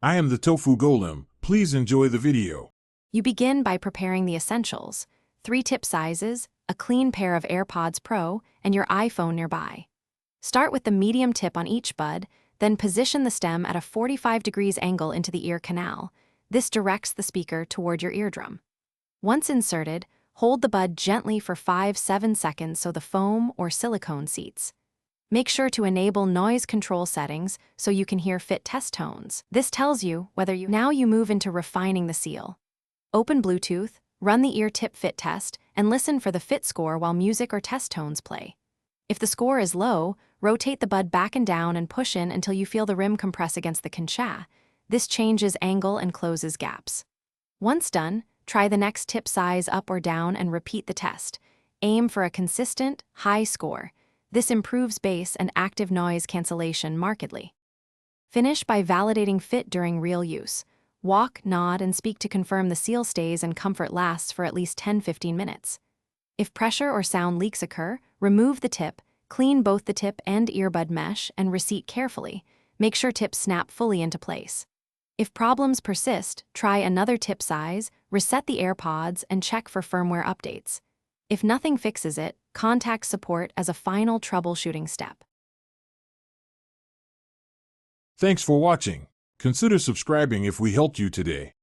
I am the Tofu Golem. Please enjoy the video. You begin by preparing the essentials: 3 tip sizes, a clean pair of AirPods Pro, and your iPhone nearby. Start with the medium tip on each bud, then position the stem at a 45 degrees angle into the ear canal. This directs the speaker toward your eardrum. Once inserted, hold the bud gently for 5-7 seconds so the foam or silicone seats. Make sure to enable noise control settings so you can hear fit test tones. This tells you whether you move into refining the seal. Open Bluetooth, run the ear tip fit test, and listen for the fit score while music or test tones play. If the score is low, rotate the bud back and down and push in until you feel the rim compress against the concha. This changes angle and closes gaps. Once done, try the next tip size up or down and repeat the test. Aim for a consistent, high score. This improves bass and active noise cancellation markedly. Finish by validating fit during real use. Walk, nod, and speak to confirm the seal stays and comfort lasts for at least 10-15 minutes. If pressure or sound leaks occur, remove the tip, clean both the tip and earbud mesh, and reseat carefully. Make sure tips snap fully into place. If problems persist, try another tip size, reset the AirPods, and check for firmware updates. If nothing fixes it, contact support as a final troubleshooting step. Thanks for watching. Consider subscribing if we helped you today.